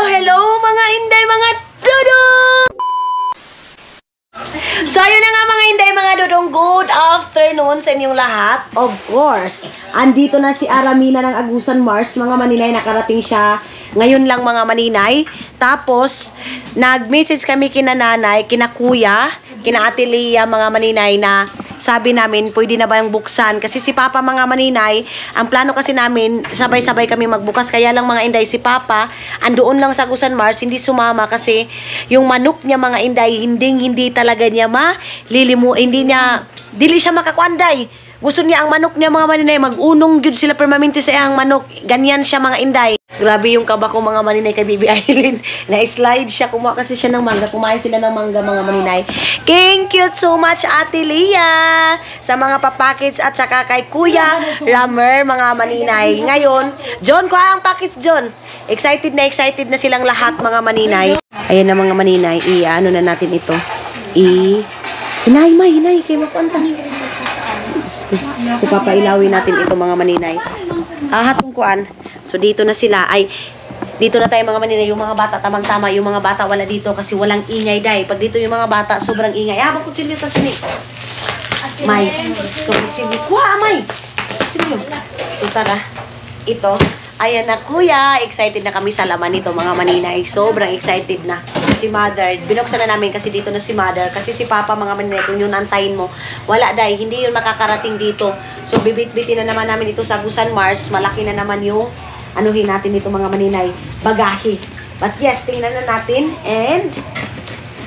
Hello mga Inday, mga dudong! So, ayun na nga mga Inday, mga dudong. Good afternoon sa inyong lahat. Of course, andito na si Aramina ng Agusan Mars. Mga maninay, nakarating siya ngayon lang mga maninay. Tapos, nag-message kami kina nanay, kina kuya, kina Ate Leah, mga maninay, na sabi namin, pwede na ba yung buksan? Kasi si Papa, mga maninay, ang plano kasi namin, sabay-sabay kami magbukas. Kaya lang mga Inday, si Papa, andoon lang sa Agusan Mars, hindi sumama kasi yung manok niya mga Inday, hindi talaga niya dili siya makakuanday. Gusto niya ang manok niya mga maninay, mag-unong gyud sila permanente sa iyang manok. Ganyan siya mga Inday. Grabe yung kaba ko mga maninay kay Bibi Aileen. Na-slide siya, kumuha kasi siya ng mangga. Kumain sila ng mangga mga maninay. Thank you so much Ate Leah sa mga papackets at saka kay Kuya Ramer mga maninay. Ngayon, John, kuha ang packets John. Excited na silang lahat mga maninay. Ayan na mga maninay, ano na natin ito. Hinay, kayo mapunta. So, papailawin natin ito mga maninay. Hatong kuan. So, dito na sila. Dito na tayo mga maninay. Yung mga bata, tamang-tama. Yung mga bata wala dito kasi walang ingay day. Pag dito yung mga bata, sobrang ingay. Bakutsilyo ta sini. May. So, kutsilyo. Kuha, may. Kutsilyo. So, tara. Ito. Ayan na kuya. Excited na kami sa laman nito mga maninay. Sobrang excited na. Si Mother, binuksan na namin kasi dito na si Mother. Kasi si Papa mga maninay, kung yun antayin mo, wala day, hindi yun makakarating dito. So bibit-bitin na naman namin ito sa Agusan Mars. Malaki na naman yung anuhin natin ito mga maninay, bagahe. But yes, tingnan na natin. And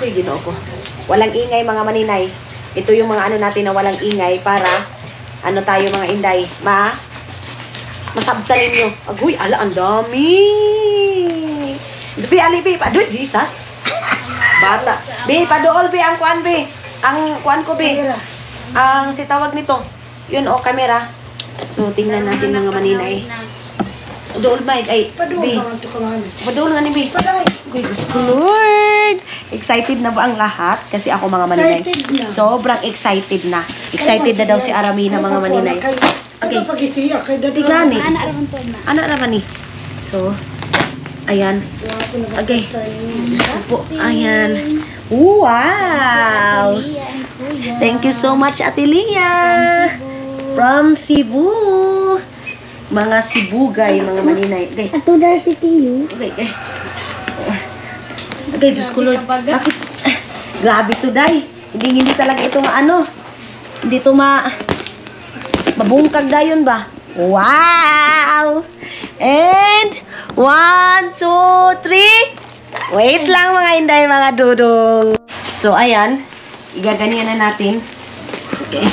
ginoo ko, walang ingay mga maninay. Ito yung mga ano natin na walang ingay para ano tayo mga Inday, masabtalin nyo. Agoy, ala, ang dami. Alibi, adoy, Jesus. Bata. Be, padool, be, ang kuan, be. Ang kuan ko, be. Ang sitawag nito. Yun, camera. So, tingnan natin mga maninay. Padool, be. Padool nga ni, be. Good Lord. Excited na ba ang lahat? Kasi ako mga maninay. Sobrang excited na. Excited na daw si Aramina mga maninay. Okay. Tigani. Anak naman ni. So, ayan. Okay. Diyos ko po. Ayan. Wow! Thank you so much, Ate Leah. From Cebu. Mga Sibugay, mga maninay. Okay. At to si Tiyo. Okay. Okay, Diyos ko Lord. Bakit? Grabe to, day. Hindi talaga ito hindi ito mabungkag dayon ba? Wow! And 1, 2, 3. Wait lang mga Inday, mga dudong. So, ayan. Igaganyan na natin. Okay.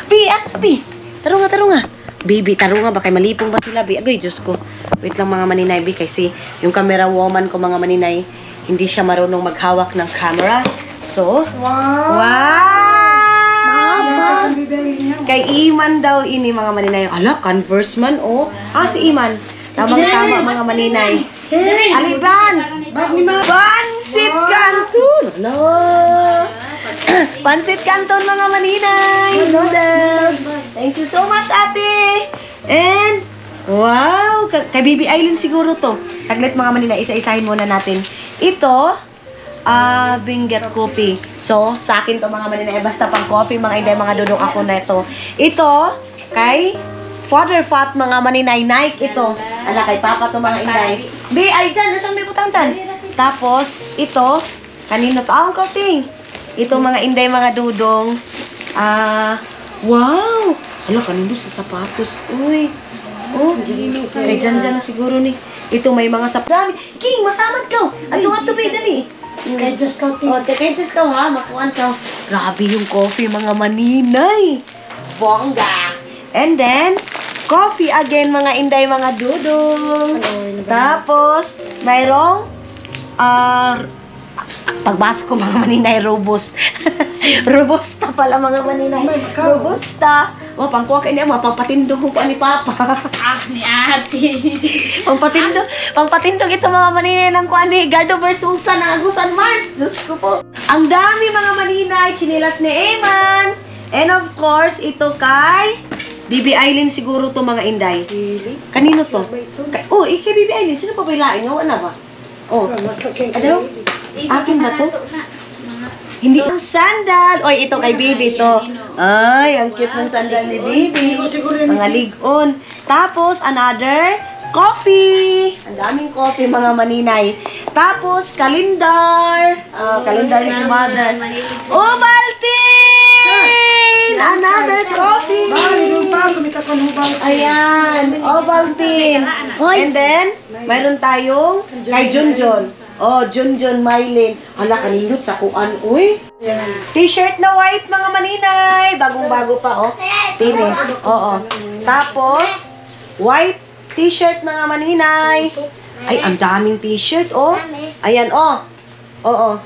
Bi. Tarunga. Baby, tarunga ba? Kay malipong ba sila, Bi? Agoy, Diyos ko. Wait lang mga maninay, Bi. Kasi yung camera woman ko, mga maninay, hindi siya marunong maghawak ng camera. So, wow! Kay Iman daw ini mga maninay. Ala, Converse man, oh. Si Iman. Tamang-tama mga maninay. Aliban! Pansit Canton! Ala! Pansit Canton mga maninay. Noodles. Thank you so much, ate. And, wow! Kay Bibi Aileen siguro to. Taglit mga maninay, isa-isahin muna natin. Ito, Binget coffee. So, sa akin to mga maninay, basta pang coffee, mga Inday, mga dudong ako na ito. Ito, kay Father Fat, mga maninay, Nike, ito. Ala, kay Papa to mga Inday. Ay, dyan, nasaan may butang dyan? Tapos, ito, kanino to? Ang coating. Ito, mga Inday, mga dudong. Wow! Ala, kanino sa sapatos. Uy. Kay dyan na siguro ni. Ito, may mga sapatos. King, masamad ka. Ato be, dali. Kaya just ka. Kaya just ka ha, makuhan ka. Grabe yung coffee, mga maninay. Bongga. And then, coffee again, mga Inday, mga dudong. Tapos, mayroong, pagbasa ko, mga maninay, robust. Robusta pala, mga maninay. Robusta. Pangkuha kayo niya, pangpatindog kung ni Papa. Ni ate. Pangpatindog ito mga maninay ng kuha ni Gardo Versusa ng Agusan Mars. Diyos ko po. Ang dami mga maninay, chinilas ni Eman. And of course, ito kay Bibi Aileen siguro to mga Inday. Really? Kanino to? Ba ito? Oh, kay Bibi Aileen. Sino pa ba ilain? Ano ba? Oh, Mas kakeng Ano? Akin ba to? Hindi ang sandal. Oy, ito kay Bibi to. Ay, ang cute ng sandal ni Bibi. Mga ligon. Tapos, another coffee. Ang daming coffee, mga maninay. Tapos, kalendar. Kalendar ni mother. Ovaltine! Another coffee. Ayan, Ovaltine. And then, mayroon tayong kay Junjun. Oh, Junjun Mylene. Hala, kanindot sa kuan. Uy. T-shirt na white, mga maninay. Bagong-bago pa, oh. Tinis. Oo. Tapos, white t-shirt, mga maninay. Ay, ang daming t-shirt, oh. Ayan, oh. Oo.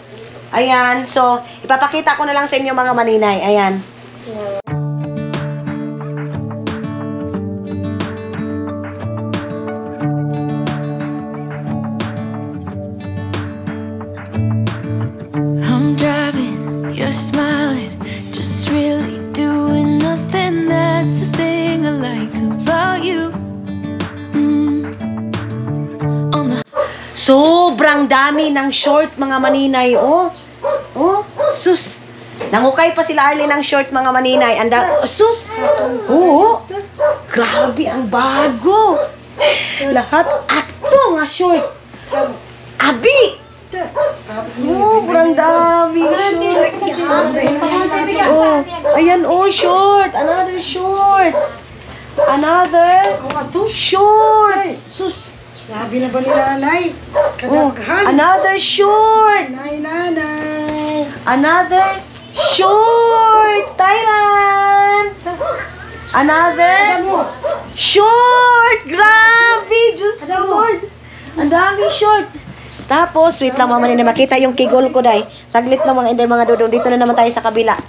Ayan. So, ipapakita ko na lang sa inyo, mga maninay. Ayan. I'm driving, you're smiling, just really doing nothing. That's the thing I like about you. On the Sobrang dami ng short, mga maninay, oh. Oh, sus. Nangukay pa sila Arlie ng short, mga maninay. Anda, sus. Oo. Grabe, ang bago. Lahat ato nga short. Abi. Sobrang dami short. Oh, ayan, oh, short. Another short. Another short. Sus. Sabi na ba ni nanay? Oh, Kadaghan. another short. Nanay. Another short. Thailand. Another short. Grabe. Diyos ko, Lord. Ang daming short. Tapos, wait lang mama na makita yung kigol ko, day. Saglit lang mga inday, mga dudong. Dito na naman tayo sa kabila.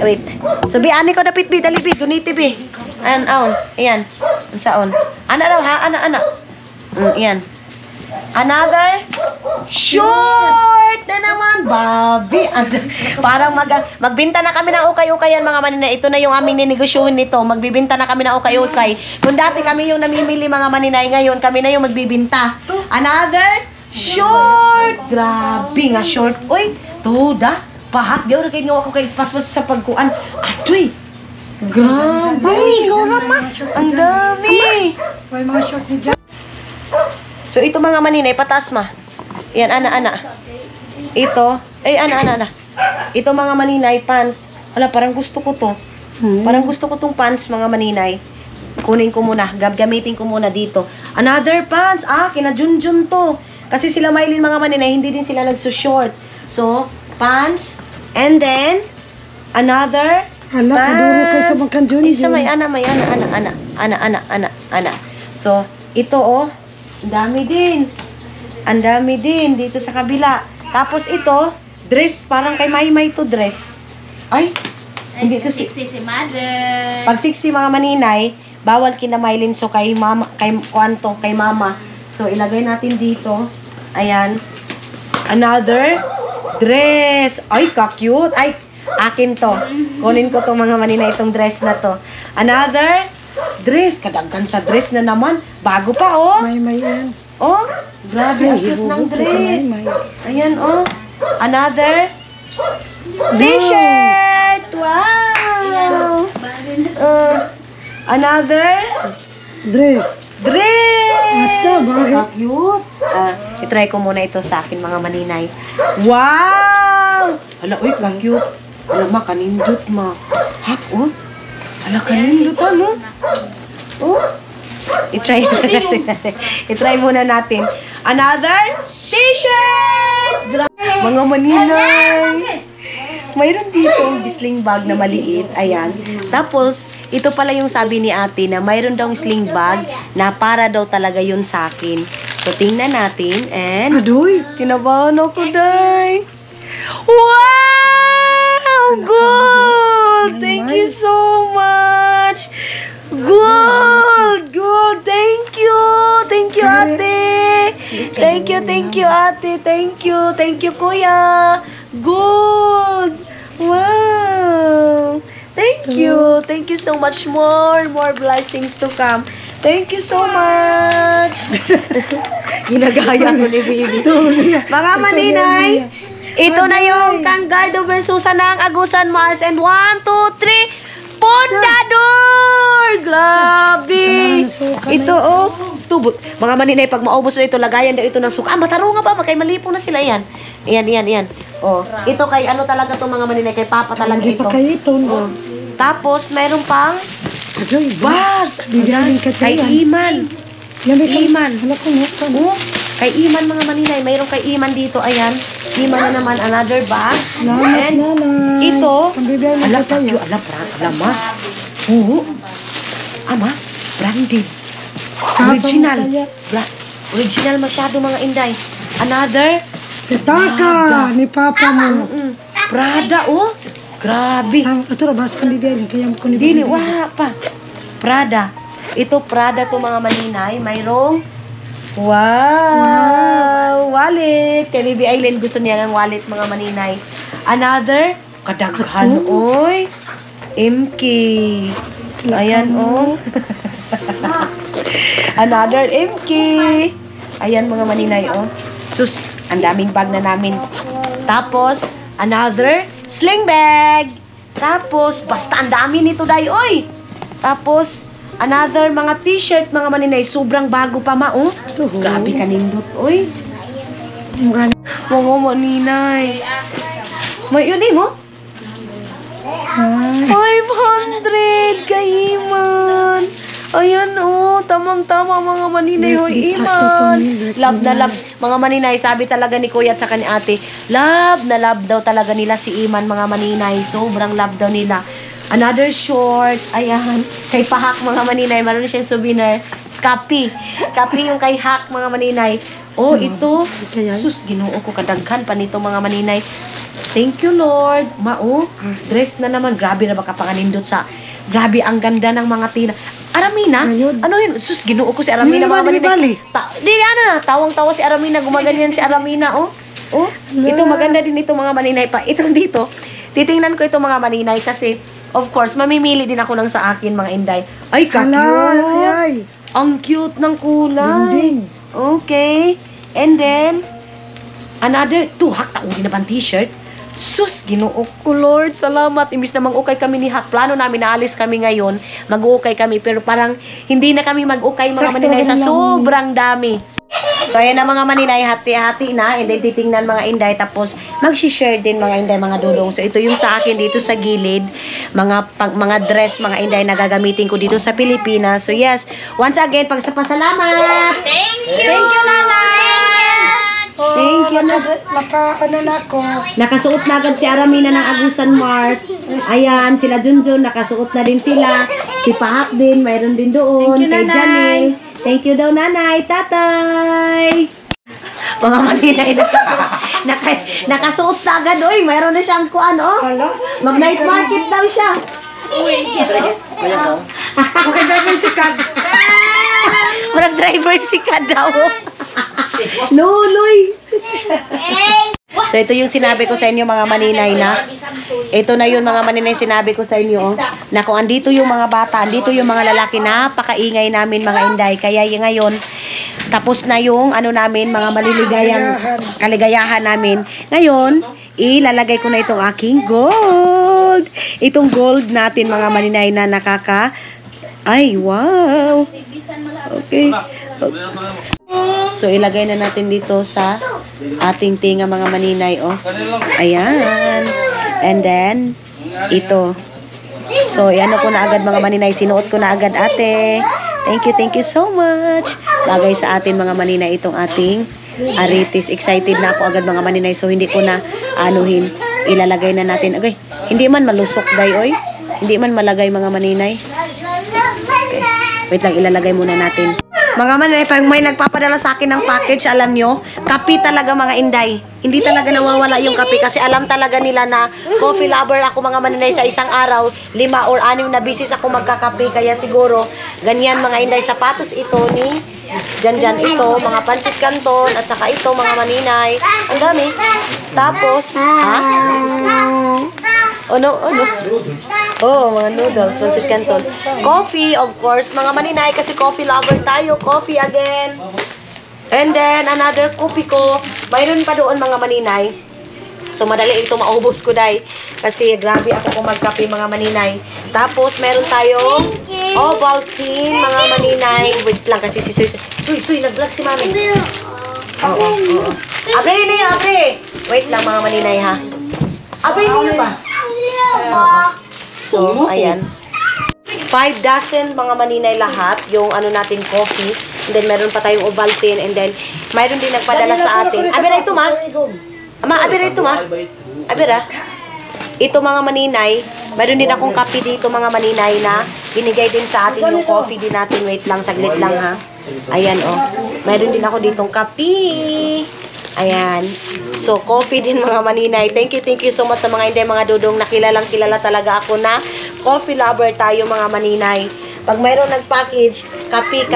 Wait. So, bi, ani ko dapit, bi. Dali, bi. Guniti, bi. Ayan, aon. Ayan. Ang saon. Ana daw, ha? Ana. Ayan. Another short na naman, Bobby. Parang magbinta na kami ng ukay-ukayan, mga manina. Ito na yung aming ninegosyohin nito. Magbibinta na kami ng ukay-ukay. Kung dati kami yung namimili, mga maninay, ngayon kami na yung magbibinta. Another short. Grabe nga short. Uy, tuda. Pahak. Diyo rin kayo ako kay paspas sa pagkuan. Atoy. Grabe. Ang dami. May mga short ni Jack. So, ito mga maninay, pataas ma. Yan, ana. Ito, ana. Ito mga maninay, pants. Hala, parang gusto ko to. Parang gusto ko tong pants, mga maninay. Kunin ko muna, gamitin ko muna dito. Another pants. Kina Junjun to. Kasi sila Mylene, mga maninay, hindi din sila nagsushort. So, pants. And then, another Hala, kaduro kayo sa bangkan Junjun. Isa may ana. So, ito oh. Ang dami din dito sa kabila. Tapos ito, dress, parang kay Maymay to dress. Ay, hindi to si mother. Pag 60 mga maninay, bawal kina Mylene, so kay mama, kay mama. So ilagay natin dito. Ayan. Another dress. Ay, ka-cute. Ay, akin to. Kunin ko tong mga maninay itong dress na to. Another dress. Kadaghan sa dress na naman. Bago pa, oh. May yan. Oh, grabe, ang cute ng dress. Ayan, oh. Another t-shirt. Wow. Another Dress. dress. Ito, bakit? Ang cute. I-try ko muna ito sa akin, mga maninay. Wow! Hala, uy, ang cute. Hala, ma, kanindot, ma. Hak, oh. Hala, kanindot, ano? Oh. I-try muna natin. I-try muna natin. Another t-shirt! Mga maninay. Mayroon dito sling bag na maliit. Ayan. Tapos, ito pala yung sabi ni ate na mayroon daw sling bag na para daw talaga yun sa akin. So, tingnan natin. And, Adoy. kinabahan ako, day. Wow! Gold! Thank you so much! Gold! Thank you! Thank you, ate! Thank you, ate! Thank you, kuya! Gold! Wow! Thank you. Thank you so much. More blessings to come. Thank you so much. Ginagaya ko ni baby. Mga maninay, ito na yung Kanggardo versus ng Agusan Mars. And 1, 2, 3, Pundador! Grabe! Ito, oh. Tubot. Mga maninay, pag maubos na ito, lagayan daw ito ng suka. Ah, mataro nga pa. Kay malipong na sila yan. Yan. Oh, ito kay ano talaga to mga maninay. Kay Papa talaga Hindi ito. pa kayo ito. Oh. Tapos, mayroon pang Agoy, Babs! Bibigyan ka Kay tayo. Iman. Yan may Iman. Hala ko nga ka. Oh, kay Iman mga maninay. Mayroon kay Iman dito. Ayan. Iman na naman. Another bag. Nanay, And nanay. ito. Ang bibigyan Ala, ka tayo. ala, ma. Oo. Ama, branded. Original. Original masyado mga inday. Another. Pitaka ni Papa mo. Prada, oh. Grabe. Ito na, basta kang bibigyan. Kaya ko ni Dili, wala pa. Prada. Ito, Prada to mga maninay. Mayroong, wow, wallet. Kay Baby Aileen, gusto niya ng wallet, mga maninay. Another, kadaghan, oy. MK. Ayan, oh. Another MK. Ayan, mga maninay, oh. Sus, ang daming bag na namin. Tapos, another sling bag. Tapos, basta ang dami nito, day, oy. Tapos, another mga t-shirt, mga maninay. Sobrang bago pa, ma, oh. Grabe kanindot, oy. Mga maninay. May yun, eh, mo? 500 kay Iman. Ayan, oh. Tamang-tama, mga maninay. Hoy, Iman. Love na love. Mga maninay, sabi talaga ni Kuya at saka ni Ate, love na love daw talaga nila si Iman, mga maninay. Sobrang love daw nila. Another short. Ayan. Kay Pahak, mga maninay. Meron siyang souvenir. Kapi. Kapi yung kay Hak, mga maninay. Oh, ito. Sus, ginoo ko. Kadaghan pa nito, mga maninay. Thank you, Lord. Mao, dress na naman. Grabe na baka panganindot sa... Grabe, ang ganda ng mga tina. Aramina? Ano yun? Sus, ginoo ko si Aramina, mga maninay. Di, ano na, tawang-tawa si Aramina. Gumaganyan si Aramina, oh. Oh, ito maganda din ito, mga maninay pa. Ito dito, titingnan ko ito, mga maninay, kasi, of course, mamimili din ako ng sa akin, mga inday. Ay, ka-cute! Ang cute ng kulay. Okay. And then, another, Hak, tauli na bang t-shirt? Sus, ginoo ko, Lord. Salamat. Imbis na mag-ukay kami ni Hak. Plano namin, naalis kami ngayon. Mag-ukay kami. Pero parang, hindi na kami mag-ukay, mga maninay, sa sobrang dami. So, ayan na mga maninay, hati-hati na. And then, titingnan mga inday. Tapos, mag-share din mga inday, mga dudong. So, ito yung sa akin dito sa gilid. Mga dress, mga inday na gagamitin ko dito sa Pilipinas. So, yes. Once again, pagsapasalamat. Thank you, Nanay. Thank you. Nakasuot na agad si Aramina ng Agusan Mars. Ayan, sila Junjun, nakasuot na din sila. Si Pahak din, mayroon din doon. Kay Janelle. Thank you daw, Nanay, Tatay. Mga maninay, nakasuot na agad. Uy, mayroon na siyang kuan, oh. Mag-night market daw siya. Mag-driver si Kad. Mag-driver si Kad daw. Nuloy. So, ito yung sinabi ko sa inyo, mga maninay, na ito na yun, mga maninay, sinabi ko sa inyo, na kung andito yung mga bata, andito yung mga lalaki, napakaingay namin, mga inday. Kaya ngayon, tapos na yung ano namin, mga kaligayahan namin. Ngayon, ilalagay ko na itong aking gold. Itong gold natin, mga maninay, na ay, wow. Okay. So, ilagay na natin dito sa ating tinga, mga maninay, oh. Ayan. And then, ito. So, ano ko na agad, mga maninay. Sinuot ko na agad, ate. Thank you so much. Lagay sa atin, mga maninay, itong ating aritis. Excited na ako agad, mga maninay. So, hindi ko na anuhin. Ilalagay na natin. Okay. Hindi man malusok, day, oy. Hindi man malagay, mga maninay. Okay. Wait lang, ilalagay muna natin. Mga maninay, pag may nagpapadala sa akin ng package, alam nyo, kape talaga, mga inday. Hindi talaga nawawala yung kape kasi alam talaga nila na coffee lover ako, mga maninay, sa isang araw, 5 or 6 na bisis ako magkakape. Kaya siguro, ganyan, mga inday. Sapatos ito ni Janjan ito, mga pansit canton, at saka ito, mga maninay. Ang dami. Tapos, Oh, no, oh, no. Oh, mga noodles, pancit canton. Coffee, of course, mga maninay, kasi coffee lover tayo. Coffee again. And then, another coffee ko. Mayroon pa doon, mga maninay. So, madali ito maubos ko, day. Kasi, grabe ako kung magkape, mga maninay. Tapos, meron tayong Ovaltine, mga maninay. Wait lang, kasi si Suy, nag-vlog si mami. Oo. Abre, niyo, abre. Wait lang, mga maninay, ha. Abre, niyo ba? So, ayan. 5 dozen mga maninay lahat, yung ano natin coffee. And then, meron pa tayong Ovaltine. And then, mayroon din nagpadala sa atin. Abira ito, ma. Ama, abira ito, ma. Abira. Ito, mga maninay. Mayroon din akong kape dito, mga maninay, na binigay din sa atin yung coffee din natin. Wait lang, saglit lang, ha. Ayan, oh. Mayroon din ako ditong kape. Ayan. So, coffee din, mga maninay. Thank you so much sa mga hindi, mga dudong. Nakilalang kilala talaga ako na coffee lover tayo, mga maninay. Pag mayroon nag-package, kape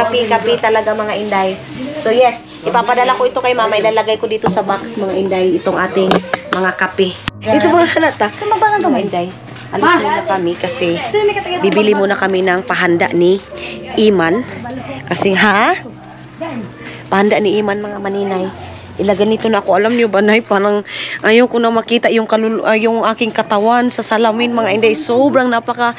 talaga, mga inday. So, yes, ipapadala ko ito kay mama. Ilalagay ko dito sa box, mga inday, itong ating mga kape. Ito mga halata. Mga inday. Alis muna kami kasi bibili muna kami ng pahanda ni Iman. Kasi, pahanda ni Iman, mga maninay. Ilagay nito na ako. Alam niyo ba, Nay, parang ayaw ko na makita yung aking katawan sa salamin, mga inday. Sobrang napaka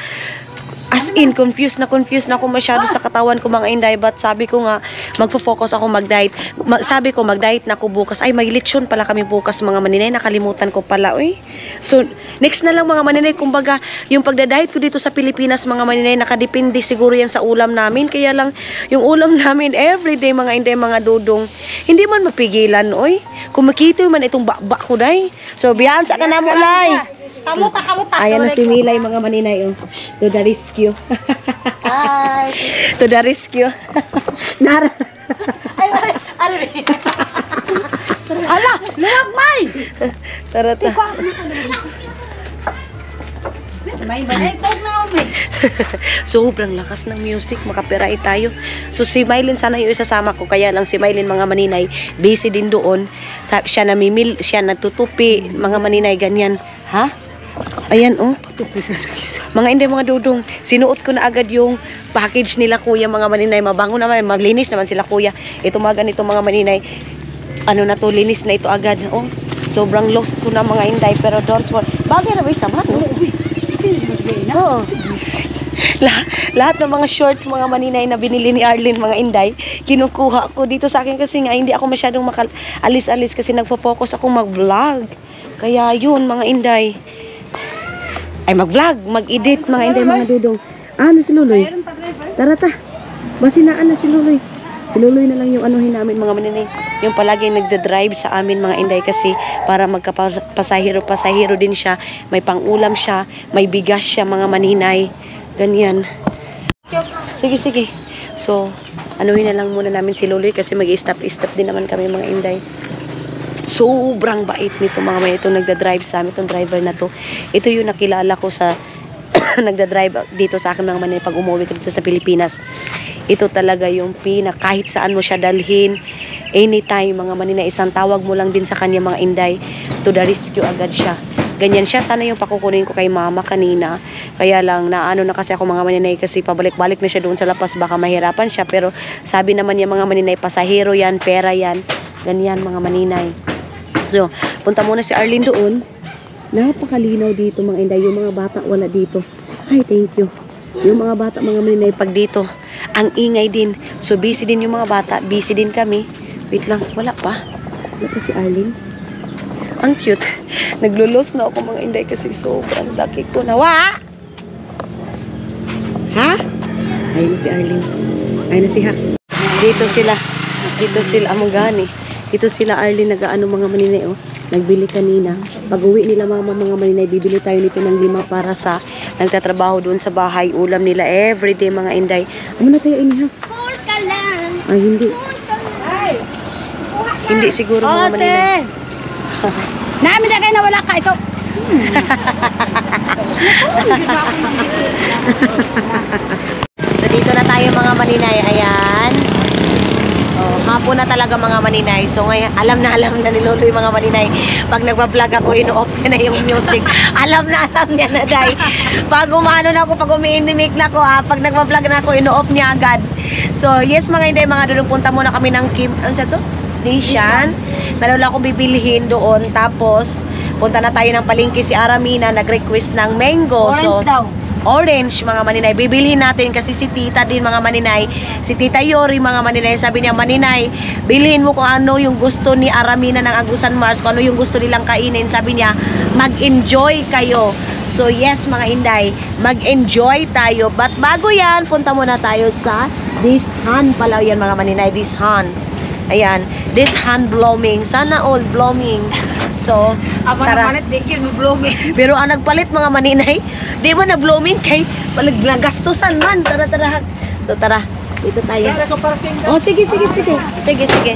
as in, confused na ako masyado sa katawan ko, mga inday. But sabi ko nga, magpo-focus ako mag-diet. Sabi ko, mag-diet na ako bukas. Ay, may lechon pala kami bukas, mga maninay. Nakalimutan ko pala, uy. So, next na lang, mga maninay. Kumbaga, yung pagda-diet ko dito sa Pilipinas, mga maninay, nakadepende siguro yan sa ulam namin. Kaya lang, yung ulam namin, everyday, mga inday, mga dudong, hindi man mapigilan, uy. Kumikito man itong bakba ko, day. So, biyan sa kanamo, lay. Kamuta. Ayan na si Milay, mga maninay. Oh. To the rescue. Hi. To the rescue. Nara. Ala, luwag may. Tara. May tog na may. Sobrang lakas ng music, makapiray tayo. So si Mylene sana yung isasama ko, kaya lang si Mylene, mga maninay, busy din doon. Siya natutupi, mga maninay, ganyan. Ha? Ayan, oh. Mga hindi, mga dudong. Sinuot ko na agad yung package nila, kuya, mga maninay. Mabango naman, malinis naman sila, kuya. Ito mga ganito, mga maninay. Ano na to, linis na ito agad. Oh, sobrang lost ko na, mga inday. Pero don't worry. Bagay na ba yung sabat, no? Oo. Lahat ng mga shorts, mga maninay, na binili ni Arlene, mga inday, kinukuha ko dito sa akin kasi nga hindi ako masyadong alis-alis kasi nagpo-focus ako mag-vlog. Kaya yun, mga inday. Ay, mag-vlog, mag-edit, mga inday, mga dudong. Ano si Luloy? Tara. Basinaan na si Luloy. Si Luloy na lang yung anuhin namin, mga maninay. Yung palagi nagda-drive sa amin, mga inday, kasi para magkapasahiro din siya. May pang-ulam siya, may bigas siya, mga maninay. Ganyan. Sige. So, anuhin na lang muna namin si Luloy kasi mag-i-stop din naman kami, mga inday. Sobrang bait nito, mga may itong nagda-drive sa amin, itong driver na to. Ito yung nakilala ko sa nagda-drive dito sa akin, mga maninay, pag umuwi ko dito sa Pilipinas. Ito talaga yung kahit saan mo siya dalhin, anytime, mga maninay, isang tawag mo lang din sa kanya, mga inday, to the rescue agad siya. Ganyan siya. Sana yung pakukunin ko kay mama kanina. Kaya lang, naano na kasi ako, mga maninay, kasi pabalik-balik na siya doon sa lapas, baka mahirapan siya. Pero sabi naman niya, mga maninay, pasahero yan, pera yan. Ganyan, mga maninay. So, punta muna si Arlene doon. Napakalinaw dito, mga inday. Yung mga bata wala dito. Ay, thank you. Yung mga bata, mga maninay, pag dito, ang ingay din. So, busy din yung mga bata. Busy din kami. Wait lang, wala pa si Arlene. Ang cute. Naglulos na ako, mga inday, kasi sobrang laki ko na. Ha? Ayun na si Arlene. Ayun na si Hak. Dito sila, among gani. Dito sila, Arlene, nag-ano, mga maninay, oh. Nagbili kanina. Pag uwi nila, mama, mga maninay, bibili tayo nito ng 5 para sa nagtatrabaho doon sa bahay. Ulam nila everyday, mga inday. Ano na tayo, inihak? Ay, hindi. Hindi siguro, mga maninay. Namin na kayo na wala ka, ikaw. So, dito na tayo, mga maninay. Ayan. Oh, hapon na talaga mga maninay. So ngayon, alam na ni Lolo yung mga maninay. Pag nagpa-vlog ako, ino-off niya na yung music. Alam niya na, day. Pag umano na ako, pag umiinimik na ako, pag nagpa-vlog na ako, ino-off niya agad. So, yes mga inday, mga dudong, punta muna kami ng ano sa to? Dishan. Meron lang akong bibilihin doon. Tapos, punta na tayo ng palengke. Si Aramina nag-request ng mango. Orange daw. Orange, mga maninay. Bibilhin natin kasi si tita din, mga maninay. Si tita Yori, mga maninay. Sabi niya, maninay, bilhin mo kung ano yung gusto ni Aramina ng Agusan Mars, kung ano yung gusto nilang kainin. Sabi niya, mag-enjoy kayo. So, yes, mga inday, mag-enjoy tayo. But bago yan, punta muna tayo sa Dishan pala yan, mga maninay. Dishan. Ayan. Dishan blooming. Sana all blooming. So, tara. Pero ang nagpalit mga maninay, di ba na-blooming kay nagastusan man. Tara. So, tara. Dito tayo. Oh, sige. Sige.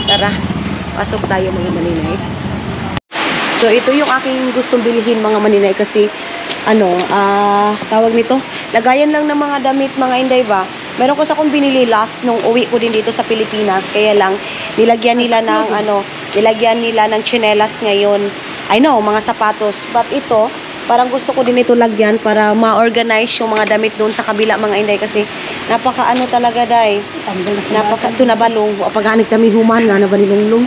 Tara. Pasok tayo mga maninay. So, ito yung aking gustong bilhin mga maninay kasi tawag nito, lagayan lang ng mga damit mga inday ba. Meron ko sa akong binili last nung uwi ko din dito sa Pilipinas. Kaya lang, nilagyan nila ng tsinelas ngayon. I know, mga sapatos. But ito, parang gusto ko din ito lagyan para ma-organize yung mga damit doon sa kabila mga inday. Kasi napaka talaga day. Ito na balong. Pag-anik kami human nga na ba nilunglong.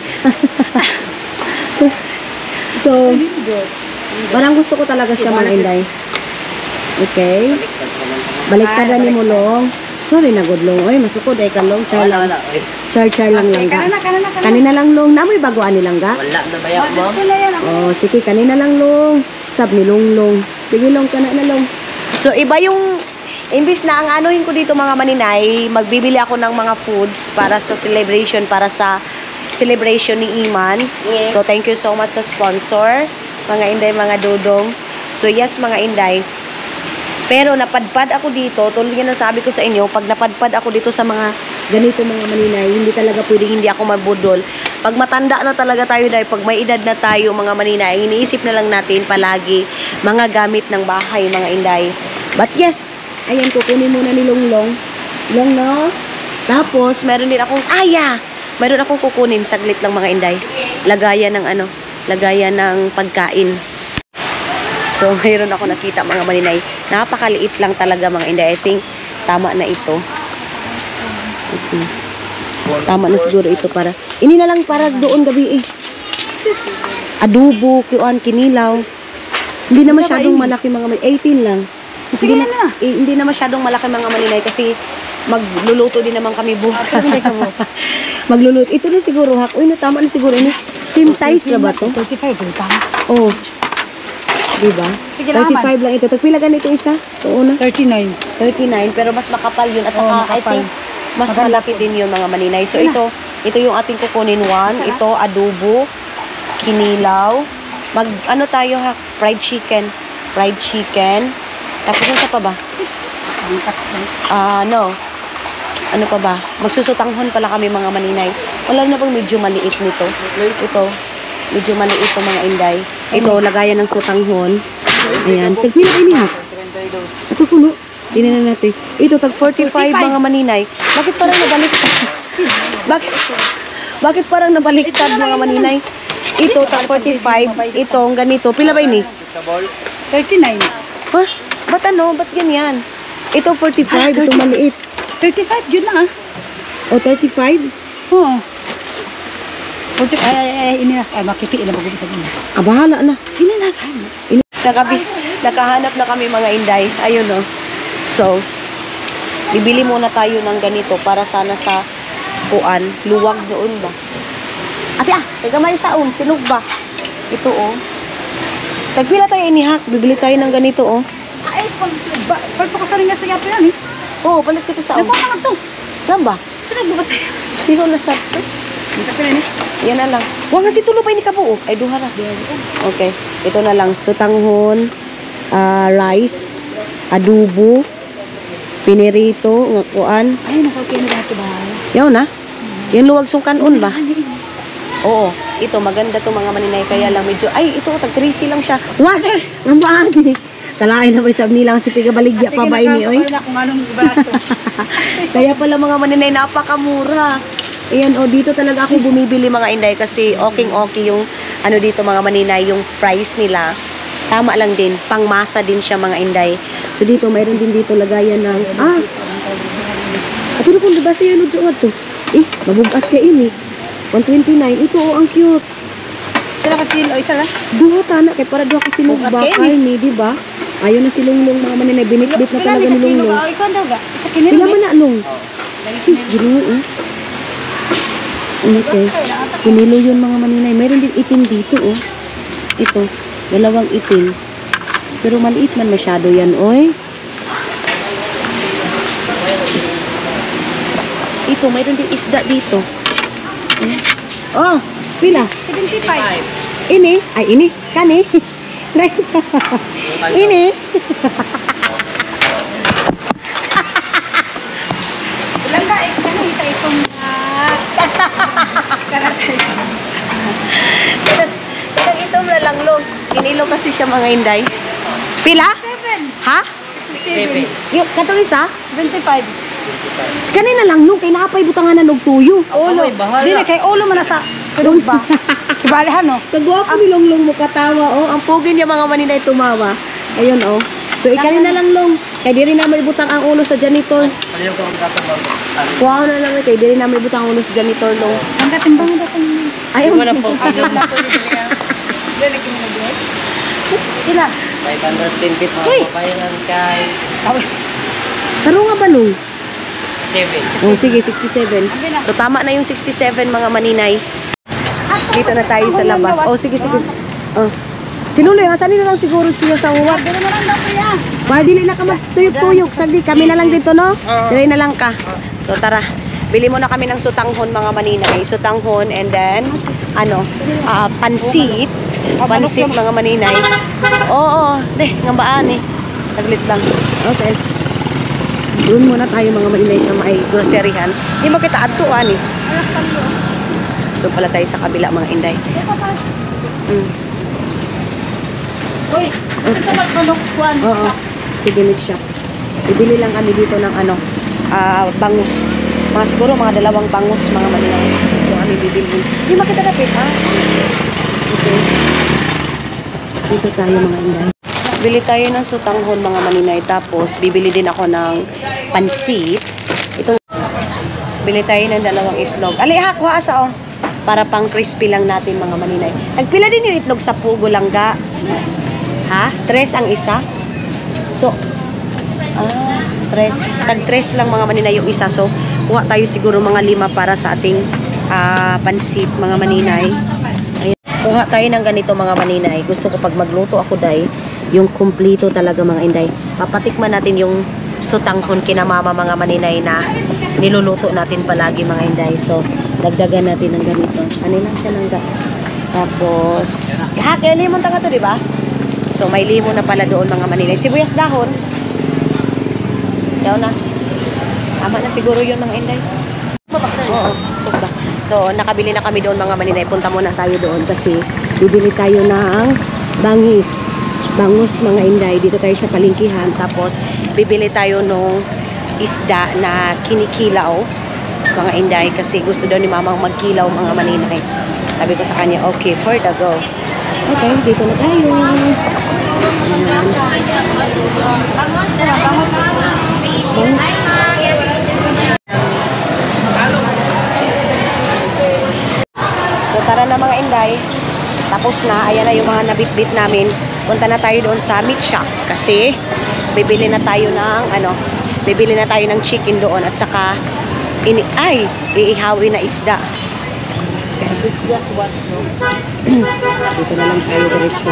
So, parang gusto ko talaga siya mga inday. Okay. Baliktad na ni Mulong. Sorry na good long. Oy, masukod ay kalong. Char lang. Char lang lang ga. Kanina lang long. Namoy bagoan nilang ga. Wala na ba yan, Oh, ma'am? sige, kanina lang long. Sab ni long. Sige long kana na long. So iba yung imbis na ang anuhin ko dito mga maninay, magbibili ako ng mga foods para sa celebration ni Iman. Yeah. So thank you so much sa sponsor, mga inday, mga dudong. So yes mga inday. Pero napadpad ako dito, tulad yan ang sabi ko sa inyo, pag napadpad ako dito sa mga ganito mga maninay, hindi talaga pwedeng hindi ako mabudol. Pag matanda na talaga tayo dahil pag may edad na tayo mga maninay, iniisip na lang natin palagi mga gamit ng bahay mga inday. But yes, ayan, kukunin muna ni Longlong. Long no? Tapos, meron din akong, meron akong kukunin, saglit lang mga inday. Lagayan ng pagkain. So, mayroon ako nakita mga maninay. Napakaliit lang talaga mga inday. I think, tama na ito. Okay. Tama na siguro ito para. Ini na lang para doon gabi eh. Adobo, kinilaw. Hindi na masyadong malaki mga maninay. 18 lang. Sige na. Hindi na masyadong malaki mga maninay kasi magluluto din naman kami bukas. Magluluto. Ito na siguro hak. Uy, tama na siguro. Same size na ba to? 35 pa. Oh. Diba? Sige lang, 35 lang ito. Tagpila ganito isa? Ito una? 39. 39, pero mas makapal yun. At saka, I think, mas malaki din yun mga maninay. So, ito yung ating kukunin. One, ito, adobo, kinilaw. Tayo ha? Fried chicken. Tapos, ano pa ba? Ano pa ba? Magsusutanghon pala kami mga maninay. Wala na pang medyo maliit nito. Ito. Medyo maliit ito mga inday. Ito, lagayan ng sutanghon. Ayan. Tagpila kayo niya. Ito puno. Tingnan na natin. Ito, tag 45 mga maninay. Bakit parang nabaliktad? Bakit parang nabaliktad mga maninay? Ito, tag 45. Ito, ang ganito. Pila ba ini? 39. Ha? Ba't Ba't ganyan? Ito, 45. Ito maliit. 35, yun lang O, 35? Oo. 40, ini na. Makipiin na mag-ubisa din. Bahala na. Ini na. Nakahanap na kami mga inday. Ayun o. So, bibili muna tayo ng ganito para sana sa luwag doon ba? Ate teka may saon, sinog ba? Ito o. Tagpila tayo inihak. Bibili tayo ng ganito o. Pagpakasarin nga sa yapi yan eh. Oo, balik kita sa Nagpaka naman to. Lamba? Saan nagbubat tayo? Tiro na sa Sa pila eh. yan na lang. Huwag nga si tulo pa ini kabuo. Ay, duha na. Okay. Ito na lang. Sutanghon, rice, adobo, pinirito, ngakuan. Ay, nasa okay na dito ba? Yaw na. Yan luwag sung kanon ba? Oo. Ito, maganda to mga maninay. Kaya lang medyo, ito, tag-3 lang siya. What? Ang baani. Kalain na ba isab nilang si Pigabaligya pa ba ini, oy? Sige na, kung anong braso. Kaya pala mga maninay, napakamura. Ayan, dito talaga ako bumibili mga inday kasi okay yung ano dito mga maninay, yung price nila. Tama lang din, pangmasa din siya mga inday. So dito, mayroon din dito lagayan ng, ato na kung diba siya no dyan to? Mabugat ka ini. 129, ito ang cute. Sila ka kilo, isa lang. Duha tana, kay para duha kasi Bugat mugba ka ini. ni, diba? Ayaw na si Lunglung mga maninay, binitbit na talaga ni Lunglung. Ikaw daw ga? Isa kinilo. Pila man na, Lung? Sus, ginoo. Okay. Kinilo yun mga maninay. Meron din itim dito, Ito, dalawang itim. Pero maliit man masyado yan, oy. Ito, mayroon din isda dito. Pila? 75. Ini? Ay, ini. Kani? Ini? Ilang ka, kano isa itong kana sa Ilang itom na lang, Long. Kinilo kasi siya mga inday. Pila? 7. Ha? 7. Yung, katong isa? 25. Kanina lang, Long. Kay naapay butangan na tuyo. Ulo. Dili kay ulo man na sa sulog ba? Kibalihan no. Kagwapo ni Longlong mo katawa, Ang pogi niya mga maninay tumawa. Ayun, So, ikanin na lang, Long. Kay di rin na may butang ang ulo sa janitor. Wow na lang, kay di rin na may butang ang ulo sa janitor, Long. Ang katimbang daw kung Ayaw Wala po. Dili kinilagay. Ila. 520 po. Uy! Papayanan kay Taro nga ba, Long? 7. Oh, sige, 67. So, tama na yung 67, mga maninay. Dito na tayo sa labas. Sige. Si Luloy, asan na lang siguro siya sa uwat. Dili na lang daw kuya. Mahal, dili na ka magtuyok-tuyok. Sagdi, kami na lang dito, no? Dili na lang ka. So, tara. Bili muna kami ng sutanghon, mga maninay. Sutanghon, and then, pansit. Pansit, mga maninay. Oo. Ngambaan eh. Saglit lang. Okay. Doon muna tayo, mga maninay, sa may groceryhan. Hindi mo kita adtuan eh. Doon pala tayo sa kabila, mga inday. Uy, ito magpunok kuan. Oo. Sige, let's shop. Bibili lang kami dito ng bangus. Siguro mga 2 bangus, mga maninay. Ito kami bibili. Hindi makita kapit, ha? Okay. Dito tayo, mga inday. Bili tayo ng sutanghon, mga maninay. Tapos, bibili din ako ng pansit. Bili tayo ng 2 itlog. Ha, kuha asa, para pang crispy lang natin, mga maninay. Nagpila din yung itlog sa pugo lang, ga? Ha? 3 ang isa? So, 3. Tag-3 lang, mga maninay, yung isa. So, kuha tayo siguro mga 5 para sa ating pansit, mga maninay. Ayan. Kuha tayo ng ganito, mga maninay. Gusto ko pag magluto ako, day, yung kumplito talaga, mga inday. Papatikman natin yung sutanghon kina mama, mga maninay, na niluluto natin palagi, mga inday. So, dagdagan natin ng ganito. Ano lang siya lang ga. Tapos, kaya limon taga to, di ba? So, may limon na pala doon, mga maninay. Sibuyas dahon. Yaw na. Tama na siguro yun, mga inday. Oo. So, nakabili na kami doon, mga maninay. Punta muna tayo doon kasi bibili tayo ng bangis. Bangus, mga inday. Dito tayo sa palingkihan. Tapos, bibili tayo nung isda na kinikilaw, mga inday. Kasi gusto daw ni mamang magkilaw, mga maninay. Sabi ko sa kanya, okay, for the go. Okay, dito na tayo. So, tara na, mga inday. Tapos na, ayan na yung mga nabitbit namin. Punta na tayo doon sa meat shop kasi bibili na tayo ng chicken doon at saka iihawin na isda. Dito na lang tayo diretso.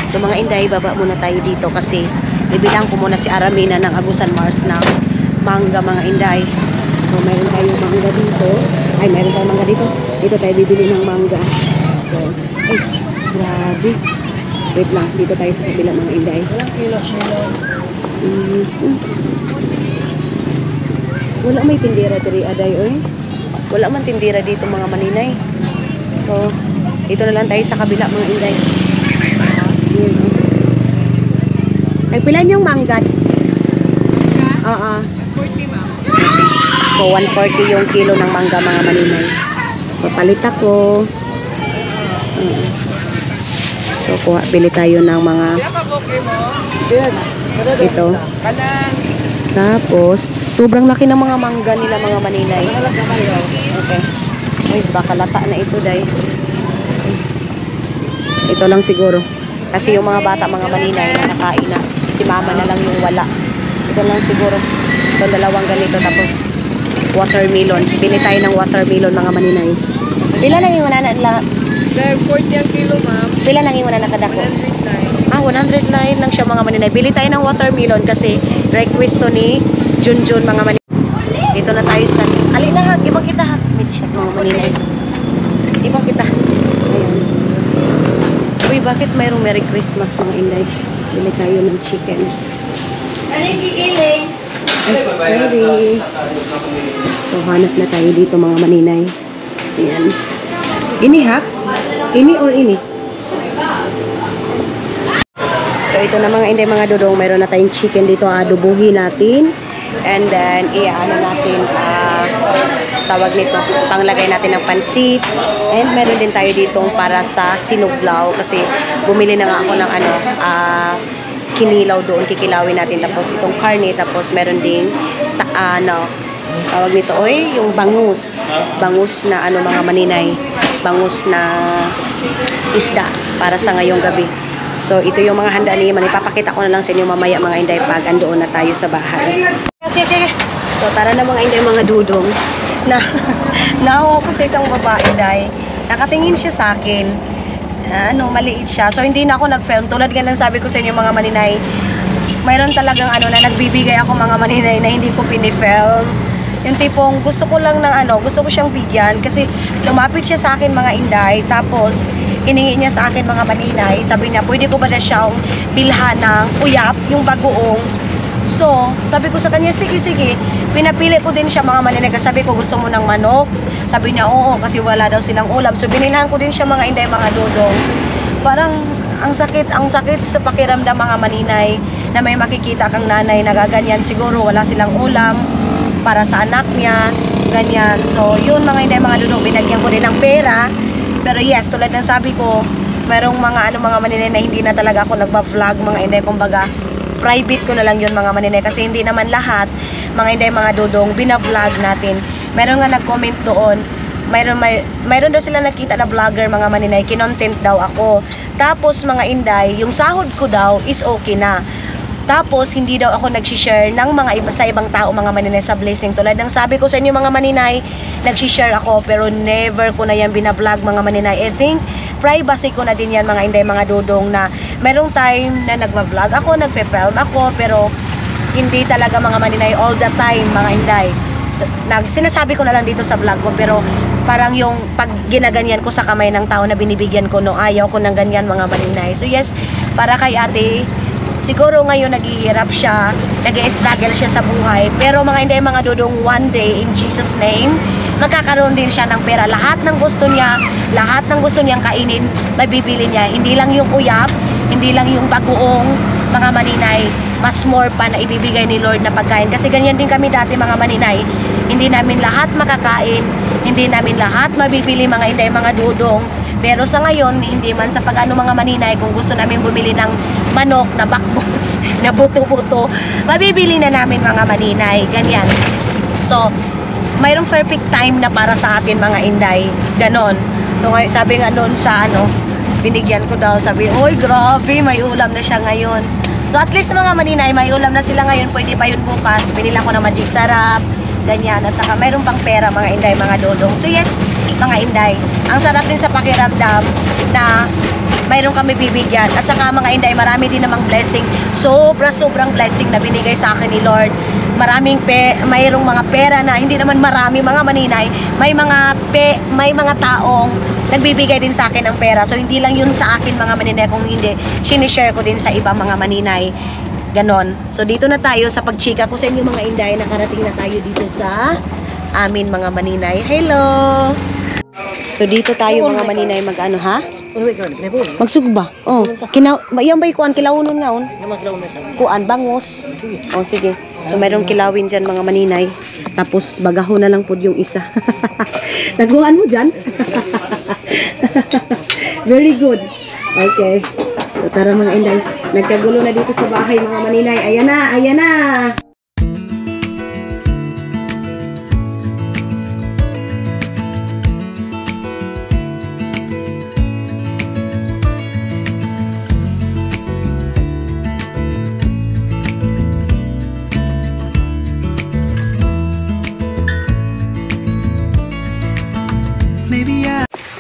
So, mga inday, baba muna tayo dito kasi bibilang ko muna si Aramina ng Agusan Mars ng mangga, mga inday. So, mayroon tayong mangga dito. Mayroon tayong mangga dito. Dito tayo bibili ng mangga. So, grabe. Wait lang, dito tayo sa kabila, mga inday. Wala may tindera diri, aday, oy. Wala man tindera dito, mga maninay. So, dito na lang tayo sa kabila, mga inday. Nagpilan yung manggad. 40, ma'am. So, 140 yung kilo ng mangga, mga maninay. Papalit ako. So, bili tayo ng mga ito. Tapos, sobrang laki ng mga mangga nila, mga maninay. Okay. Uy, baka lata na ito, day. Ito lang siguro. Kasi yung mga bata, mga maninay, nakakain na. Si mama na lang yung wala. Ito lang siguro. Ito, dalawang ganito. Tapos, watermelon. Bili tayo ng watermelon, mga maninay. Pila lang yung wala na? 40 ang kilo, ma'am. Pila lang yung wala na kadako? 109. 109 lang siya, mga maninay. Bili tayo ng watermelon kasi request to ni Junjun, mga maninay. Dito na tayo sa... Ali na, ibang kita ha. Midshot, mga maninay. Ibang kita. Ayan. Uy, bakit mayroong Merry Christmas, mga inday? Bili tayo ng chicken. Ano yung gigiling? Ready. So, hanap na tayo dito, mga maninay. Ayan. Ini ha? Ini or ini? So, ito na mga inday, mga dudong. Mayroon na tayong chicken dito. Adobuhin natin. And then, iaano natin, tawag nito, panglagay natin ng pansit. And meron din tayo dito para sa sinuglaw. Kasi bumili na nga ako ng kinilaw doon. Kikilawin natin. Tapos itong karne. Tapos meron ding, tawag nito, yung bangus. Bangus na mga maninay. Bangus na isda para sa ngayong gabi. So, ito yung mga handa ni Iman. Ipapakita ko na lang sa inyo mamaya, mga inday, pag andoon na tayo sa bahay. Okay. So, tara na mga inday, mga dudong. Naawa ko sa isang babae, day. Nakatingin siya sa akin. Maliit siya. So, hindi na ako nag-film. Tulad nga ng sabi ko sa inyo, mga maninay, mayroon talagang na nagbibigay ako, mga maninay, na hindi ko pinifilm. Yung tipong gusto ko lang ng gusto ko siyang bigyan. Kasi lumapit siya sa akin, mga inday. Tapos, hiningi niya sa akin, mga maninay. Sabi niya, pwede ko ba na siyang bilhan ng uyap, yung bagoong. So, sabi ko sa kanya, sige. Pinapili ko din siya, mga maninay. Kasi sabi ko, gusto mo ng manok? Sabi niya, oo, kasi wala daw silang ulam. So, binilhan ko din siya, mga inday, mga dudong. Parang, ang sakit sa pakiramdam, mga maninay, na may makikita kang nanay na gaganyan. Siguro, wala silang ulam para sa anak niya, ganyan. So, yun, mga inday, mga dudong, binagyan ko din ng pera. Pero yes, tulad ng sabi ko, merong mga mga maninay na hindi na talaga ako nagba-vlog, mga inday, kumbaga private ko na lang yun, mga maninay, kasi hindi naman lahat, mga inday, mga dudong, bina-vlog natin. Meron nga nag-comment doon, mayroon daw sila nakita na vlogger, mga maninay, kinontent daw ako. Tapos, mga inday, yung sahod ko daw is okay na. Tapos, hindi daw ako nag-share ng sa ibang tao, mga maninay, sa blessing. Tulad ng sabi ko sa inyo, mga maninay, nag-share ako, pero never ko na yan binablog, mga maninay. I think, privacy ko na din yan, mga inday, mga dudong, na merong time na nagma-vlog ako, nagpe-film ako, pero hindi talaga, mga maninay, all the time, mga inday. Sinasabi ko na lang dito sa vlog ko, pero parang yung pag ginaganyan ko sa kamay ng tao na binibigyan ko, no, ayaw ko ng ganyan, mga maninay. So yes, para kay ate, siguro ngayon naghihirap siya, nag-struggle siya sa buhay, pero mga inday, mga dudong, one day, in Jesus name, magkakaroon din siya ng pera. Lahat ng gusto niyang kainin, mabibili niya. Hindi lang yung uyap, hindi lang yung bagoong, mga maninay, mas more pa na ibibigay ni Lord na pagkain. Kasi ganyan din kami dati, mga maninay. Hindi namin lahat makakain, hindi namin lahat mabibili, mga inday, mga dudong. Pero sa ngayon, hindi man sa pag-ano, mga maninay, kung gusto namin bumili ng manok na bakbos, na buto-buto, mabibili na namin, mga maninay. Ganyan. So, mayroong perfect time na para sa atin, mga inday. Ganon. So, sabi nga noon sa binigyan ko daw, sabi, oy, grabe, may ulam na siya ngayon. So, at least, mga maninay, may ulam na sila ngayon, pwede pa yun bukas. Binila ko ng magic sarap, ganyan. At saka, mayroon pang pera, mga inday, mga dodong. So, yes, mga inday, ang sarap din sa pakiramdam na mayroon kami bibigyan. At saka, mga inday, marami din namang blessing. Sobrang blessing na binigay sa akin ni Lord. Mayroong mga pera na hindi naman marami, mga maninay. May mga taong nagbibigay din sa akin ng pera. So, hindi lang yun sa akin, mga maninay. Kung hindi, sinishare ko din sa iba, mga maninay. Ganon. So, dito na tayo sa pagchika ko sa inyo, mga inday. Nakarating na tayo dito sa amin, mga maninay. Hello! So dito tayo mga maninay mag-ano ha? Uy, ikaw, nabuli. Magsugba ba? Oh. Yan ba'y kuan kilawunon nga on? Naman kilaw na sa. Kuan bangos. Sige. Oh sige. So mayroong kilawin dyan mga maninay. Tapos bagahon na lang po yung isa. Naguhan mo dyan? Very good. Okay. So tara mga inday. Nagkagulo na dito sa bahay mga maninay. Ayan na, ayan na.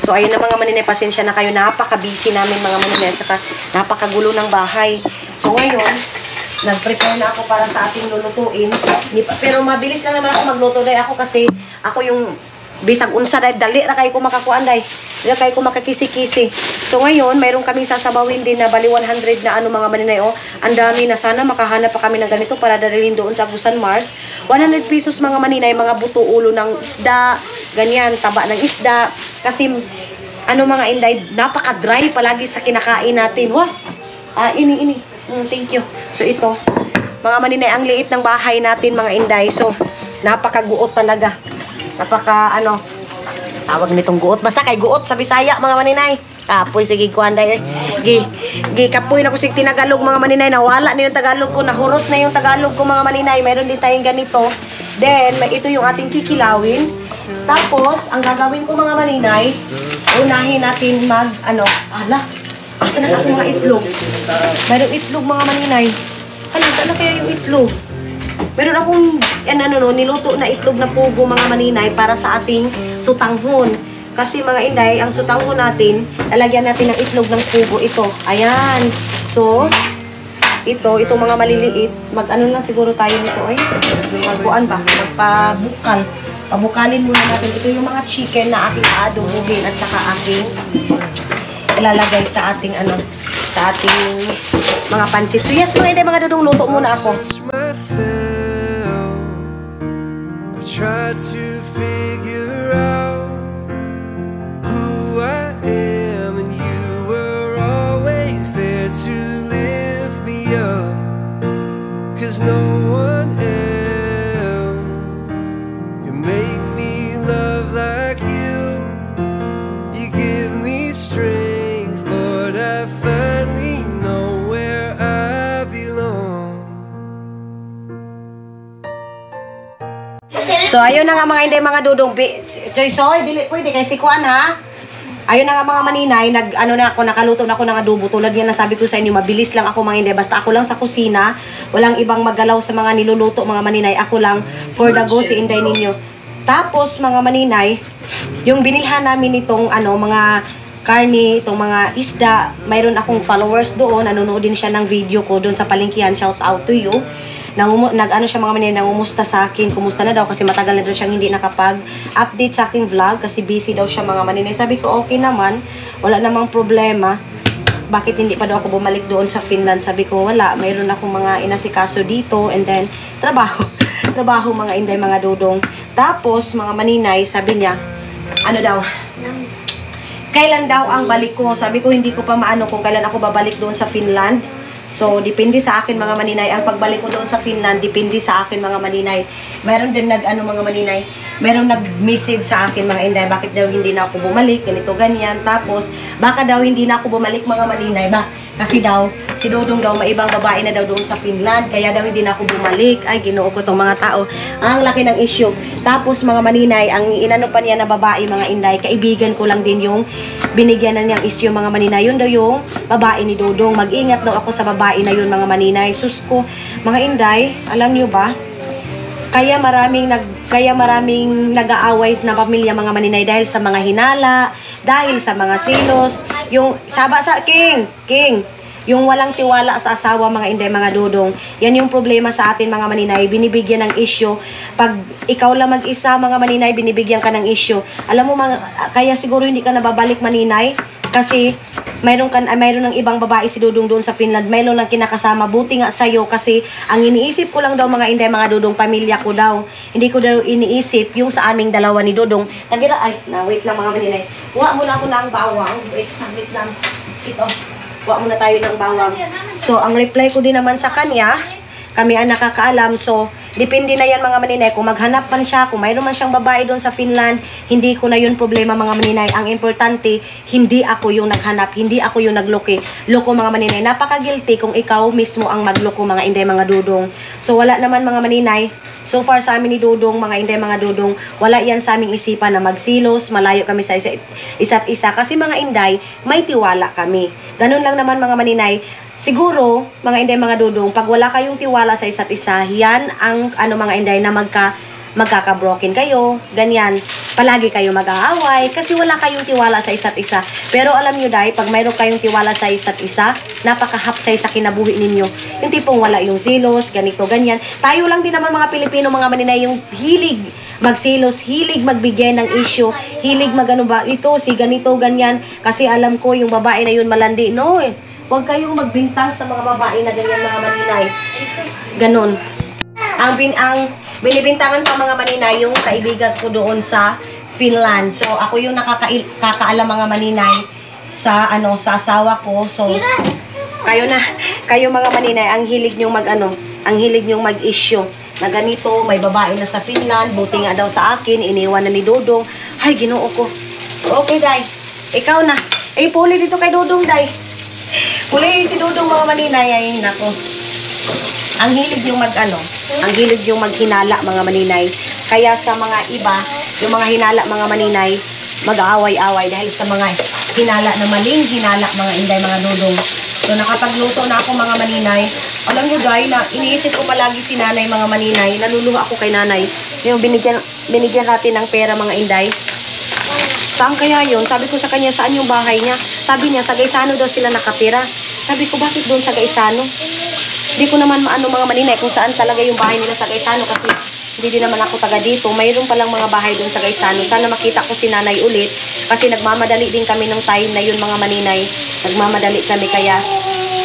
So ayun na mga maninay, pasensya na kayo, napaka-busy namin mga maninay, saka napakagulo ng bahay. So ngayon, nag-prepare na ako para sa ating lulutuin. Pero mabilis lang naman ako magluto dahil ako kasi, ako yung bisag unsa dahil dali na kayo ko makakuan dahil. Dali kayo ko makakisi-kisi. So ngayon, mayroon kaming sasabawin din na bali 100 na mga maninay. Oh, ang dami na, sana makahanap pa kami ng ganito para dalhin doon sa Agusan Mars. 100 pesos mga maninay, mga buto ulo ng isda, ganyan, taba ng isda. Kasi mga inday, napaka-dry palagi sa kinakain natin. Wah! Ini. Thank you. So ito, mga maninay, ang liit ng bahay natin mga inday. So, napaka-guot talaga. Tawag nitong guot. Basta kay guot sa Bisaya mga maninay. Kapoy, sige ko anday. Kapoy na ko sig tinagalog mga maninay. Nawala na yung Tagalog ko. Nahurot na yung Tagalog ko mga maninay. Mayroon din tayong ganito. Then, ito yung ating kikilawin. Tapos, ang gagawin ko mga maninay, unahin natin asa na ako mga itlog? Mayroong itlog mga maninay. Saan na kaya yung itlog? Meron akong, niluto na itlog na pugo mga maninay para sa ating sutanghon. Kasi mga inday, ang sutanghon natin, lalagyan natin ng itlog ng pugo ito. Ayan. So, ito mga maliliit, lang siguro tayo nito ay magpabukal. Pabukalin muna natin. Ito yung mga chicken na aking aadobuhin at saka aking ilalagay sa ating mga pansit. So yes, mga dudong, luto muna ako. I've tried to figure out who I am, and you were always there to lift me up, 'cause no one else can make me love like you. You give me strength, Lord, I finally know where I belong. So ayun na nga mga inday, mga dudong. Soy, dili pwede kay sikuan ha. Ayun na nga mga maninay, nakaluto na ako ng adobo. Tulad yan na sabi ko sa inyo, mabilis lang ako mga inday. Basta ako lang sa kusina, walang ibang magalaw sa mga niluluto mga maninay. Ako lang for the go si inday ninyo. Tapos mga maninay, yung binilhan namin itong mga karne, itong mga isda, mayroon akong followers doon, nanonood din siya ng video ko doon sa palengkihan. Shout out to you. Siya mga maninay, nangumusta sa akin, kumusta na daw kasi matagal na daw siyang hindi nakapag-update sa aking vlog kasi busy daw siya mga maninay. Sabi ko okay naman, wala namang problema. Bakit hindi pa daw ako bumalik doon sa Finland? Sabi ko wala, mayroon akong mga inasikaso dito and then trabaho mga inday, mga dudong. Tapos mga maninay, sabi niya kailan daw ang balik ko? Sabi ko hindi ko pa maano kung kailan ako babalik doon sa Finland. So, depende sa akin mga maninay. Ang pagbalik ko doon sa Finland, depende sa akin mga maninay. Meron din mga maninay, meron nag-message sa akin mga inday, bakit daw hindi na ako bumalik, ganito, ganyan. Tapos, baka daw hindi na ako bumalik mga maninay ba? Kasi daw, si Dodong daw, may ibang babae na daw doon sa Finland, kaya daw hindi na ako bumalik. Ay, ginoo ko tong mga tao. Ang laki ng issue. Tapos, mga maninay, ang inano pa niya na babae, mga inday, kaibigan ko lang din yung binigyan na niyang issue, mga maninay. Yun daw yung babae ni Dodong. Mag-ingat daw ako sa babae na yun, mga maninay. Sus ko, mga inday, alam nyo ba? Kaya maraming nag-aaway na pamilya mga maninay dahil sa mga hinala, dahil sa mga silos, yung King, yung walang tiwala sa asawa mga inday, mga dudong. Yan yung problema sa atin mga maninay, binibigyan ng issue. Pag ikaw lang mag-isa mga maninay, binibigyan ka ng issue. Alam mo kaya siguro hindi ka nababalik maninay Kasi mayroon ng ibang babae si Dudong doon sa Finland. Mayroon ng kinakasama. Buti nga sa'yo kasi ang iniisip ko lang daw mga Inday, mga Dudong, pamilya ko daw. Hindi ko daw iniisip yung sa aming dalawa ni Dudong. Tagira, wait lang mga maninay. Kuha muna ako ng bawang. Wait, saglit lang. Ito. Kuha muna tayo ng bawang. So, ang reply ko din naman sa kanya, kami ang nakakaalam. So, depende na yan mga maninay. Kung maghanap man siya, kung mayroon man siyang babae doon sa Finland, hindi ko na yun problema mga maninay. Ang importante, hindi ako yung naghanap, hindi ako yung nagloko. Loko mga maninay. Napaka-guilty kung ikaw mismo ang magloko mga Inday, mga Dudong. So, wala naman mga maninay. So far sa amin ni Dudong, mga Inday, mga Dudong, wala yan sa aming isipan na magsilos, malayo kami sa isa't isa. Kasi mga Inday, may tiwala kami. Ganun lang naman mga maninay. Siguro, mga Inday, mga Dudong, pag wala kayong tiwala sa isa't isa, yan ang mga Inday na magkaka-broken kayo, ganyan. Palagi kayo mag-aaway kasi wala kayong tiwala sa isa't isa. Pero alam nyo, Day, pag mayroon kayong tiwala sa isa't isa, napakahapsay sa kinabuhi ninyo. Yung tipong wala yung silos, ganito, ganyan. Tayo lang din naman mga Pilipino, mga maninay, yung hilig magsilos, hilig magbigay ng issue, hilig magano ba, ito, si ganito, ganyan. Kasi alam ko, yung babae na yun malandi. No, huwag kayong magbintang sa mga babae na ganyan mga maninay. Ganon. Ang binibintangan pa mga maninay yung kaibigan ko doon sa Finland. So ako yung nakakaalam mga maninay sa sa asawa ko. So kayo mga maninay, ang hilig nyong mag-issue na ganito, may babae na sa Finland, buti nga daw sa akin, iniwan na ni Dudong. Ay, Ginoo ko. Okay, Day. Ikaw na. Puli dito kay Dudong, Day. Huli si Dudong mga maninay, ay nako. Ang hilig yung ang hilig yung maghinala mga maninay. Kaya sa mga iba, yung mga hinala mga maninay, mag-aaway-away dahil sa mga hinala na maling hinala mga Inday, mga Dudong. So nakapagluto na ako mga maninay. Alam nyo guys, na iniisip ko palagi si nanay mga maninay. Naluluha ako kay nanay. Yung binigyan natin ng pera mga Inday. Saan kaya yun? Sabi ko sa kanya, saan yung bahay niya? Sabi niya, sa Gaisano daw sila nakatira. Sabi ko, bakit doon sa Gaisano? Hindi ko naman maano mga maninay kung saan talaga yung bahay nila sa Gaisano kasi hindi din naman ako taga dito. Mayroon palang mga bahay doon sa Gaisano. Sana makita ko si nanay ulit kasi nagmamadali din kami ng time na yun mga maninay. Nagmamadali kami kaya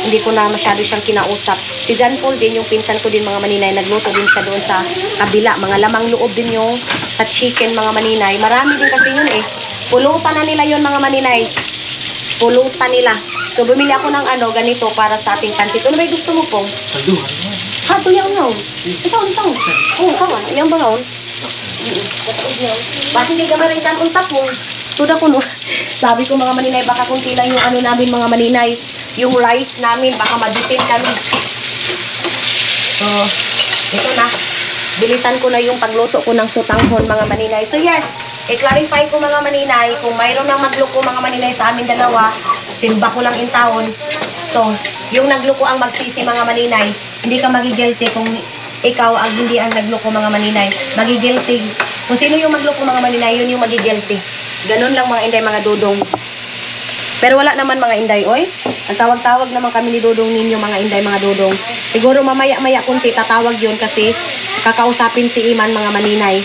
hindi ko na masyado siyang kinausap. Si John Paul din, yung pinsan ko din mga maninay, nagluto din siya doon sa kabila. Mga lamang loob din yung sa chicken mga maninay. Marami din kasi yun Pulutan na nila yon mga maninay. Pulutan nila. So, bumili ako ng ganito para sa ating pansit. Ano ba gusto mo pong? Hato yan nga. Isang. Oo, kawan. Yan ba nga? Basi hindi ka marin kan untap mo. Tuda ko no. Sabi ko mga maninay, baka kunti lang yung namin mga maninay. Yung rice namin, baka madutin kami. So, ito na. Bilisan ko na yung pagluto ko ng sutanghon mga maninay. So, yes. I-clarify ko mga maninay, kung mayroon nang magloko mga maninay sa amin dalawa, simba ko lang in taon. So, yung nagloko ang magsisi mga maninay, hindi ka magigilty kung ikaw ang hindi ang nagloko mga maninay. Magigilty. Kung sino yung magloko mga maninay, yun yung magigilty. Ganun lang mga Inday, mga Dudong. Pero wala naman mga Inday, oy. Ang tawag-tawag naman kami ni Dudong ninyo mga Inday, mga Dudong. Siguro mamaya-maya kunti tatawag yun kasi kakausapin si Iman mga maninay.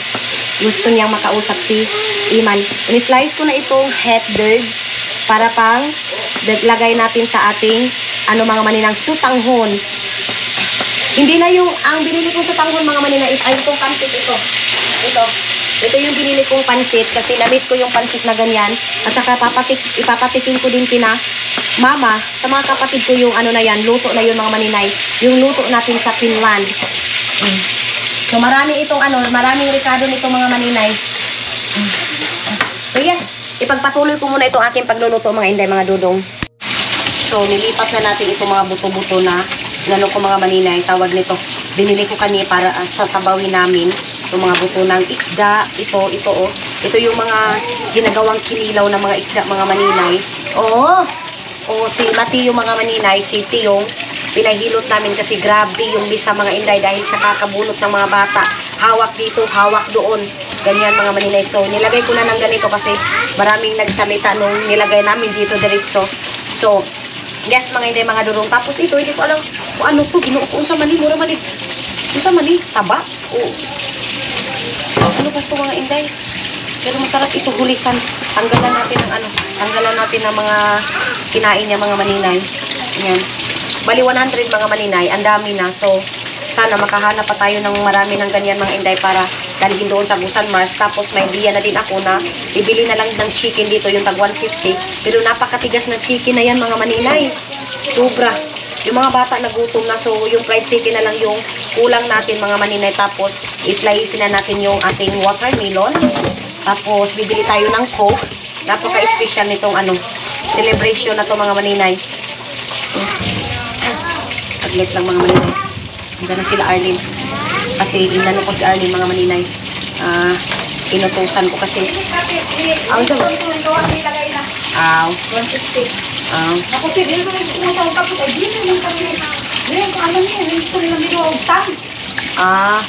Gusto niyang makausap si Iman. In-slice ko na itong het bird para pang lagay natin sa ating mga maninang sutanghon. Hindi na yung ang binili kong sutanghon mga maninang ay itong pansit ito. Ito yung binili kong pansit kasi na-miss ko yung pansit na ganyan. At saka ipapatikin ko din kina mama sa mga kapatid ko yung na yan, luto na yun mga maninay. Yung luto natin sa Finland. So, marami itong maraming rekado nitong mga maninay. So, yes, ipagpatuloy ko muna itong aking pagluluto mga Inday, mga Dudong. So, nilipat na natin itong mga buto-buto na ko mga maninay, tawag nito. Binili ko kani para sasabawin namin itong mga buto ng isda. Ito yung mga ginagawang kinilaw ng mga isda, mga maninay. Si Mati yung mga maninay, si Tiyong, pinahilot namin kasi grabe yung lisa mga Inday dahil sa kakabunot ng mga bata. Hawak dito, hawak doon. Ganyan mga maninay. So, nilagay ko na ng ganito kasi maraming nagsalita nung nilagay namin dito diretso. So, yes mga Inday, mga Dudong. Tapos ito, hindi ko alam kung ano to. Ginoo ko, unsa mali, mura mali. Unsa mali, taba. Ano ba ito mga Inday? Pero masarap ito hulisan. Tanggalan natin ng tanggalan natin ng mga kinain niya mga maninay. Ayan. Bali 100 mga maninay, ang dami na. So, sana makahanap pa tayo ng marami ng ganyan mga inday para dalhin doon sa Busan Mars. Tapos may idea na din ako na bibili na lang ng chicken dito, yung tag 150. Pero napakatigas na chicken na yan mga maninay. Sobra. Yung mga bata nagutom na, so yung fried chicken na lang yung kulang natin mga maninay. Tapos islicein na natin yung ating watermelon. Tapos bibili tayo ng Coke. Napaka-special nitong celebration na to mga maninay. Aglit lang mga maninay. Handa na sila Arlene. Kasi inano ko si Arlene mga maninay. Inutusan ko kasi. Aw, ito. Aw. 160. Aw. Ako pili mo yung utang tapos ay di na yung kami. Ngayon kung ano niya, yung story ng video utang.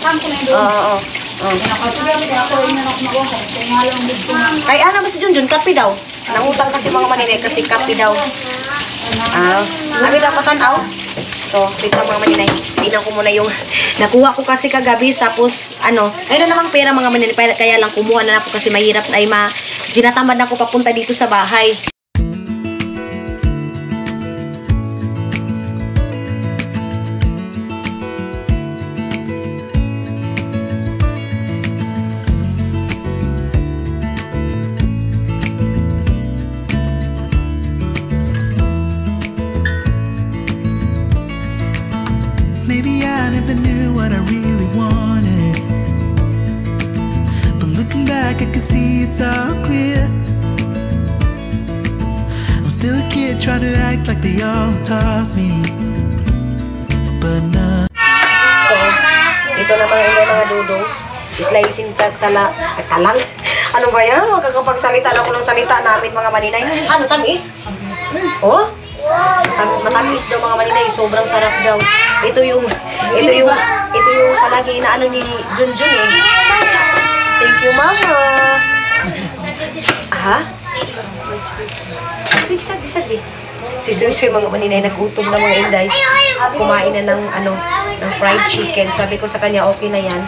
Tam ko na yun. Oo. Nakasigaw kaya ako rin na ako kung nga lang dito na. Kay ano ba si Junjun? Kape daw. Nangutang kasi mga maninay kasi kape daw. Abi daw patanaw. So, dito mga maninay. Tingnan ko muna yung nakuha ko kasi kagabi. Tapos, mayroon namang pera mga maninay. Kaya lang kumuha na ako kasi mahirap na tinatamad na ako papunta dito sa bahay. Maybe I never knew what I really wanted, but looking back I can see it's all clear. I'm still a kid trying to act like they all taught me, but not. So, ito naman mga dodos. Slicing talang. Ano ba yan? Magkakapagsalita lang ko ng salita namin mga maninay. Ano, tamis? Oh? Matamis daw mga maninay, sobrang sarap daw. Ito yung palagi na ni Junjun eh. Thank you, Mama. Ha? Sige, sagdi. Si Suy mga maninay, nagutom na mga inday. Kumain na ng fried chicken. Sabi ko sa kanya, okay na yan.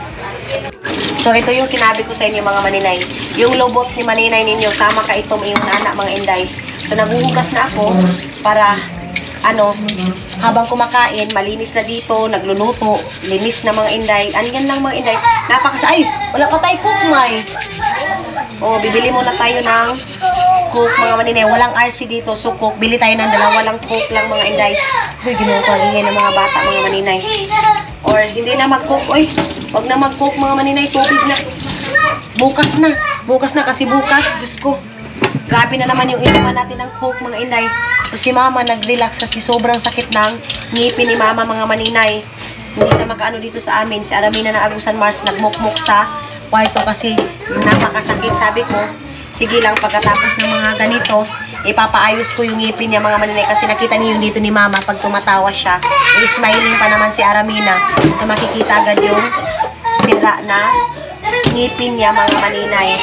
So, ito yung sinabi ko sa inyo mga maninay. Yung lobot ni maninay ninyo, sama ka itong iyong nana mga inday. So, naghuhugas na ako para, habang kumakain, malinis na dito, nagluluto, linis na mga inday. Yan lang mga inday. Ay, wala pa tayo cook, may. Bibili muna tayo ng cook mga maninay. Walang RC dito, so cook. Bili tayo ng dalawa lang cook lang mga inday. Uy, ginawa ko ang ingay ng mga bata mga maninay. Or, hindi na mag-cook. Uy, wag na mag-cook mga maninay. Tubig na. Bukas na kasi bukas, Diyos ko. Grabe na naman yung inuman natin ng coke mga inday. So si mama nag-relax kasi sobrang sakit ng ngipin ni mama mga maninay. Hindi na makaano dito sa amin. Si Aramina ng Agusan Mars nagmukmuk sa kwarto kasi napakasakit. Sabi ko, sige lang pagkatapos ng mga ganito, ipapaayos ko yung ngipin niya mga maninay. Kasi nakita niyo yung dito ni mama pag tumatawa siya. Smiling pa naman si Aramina. So makikita agad yung sira na ngipin niya mga maninay.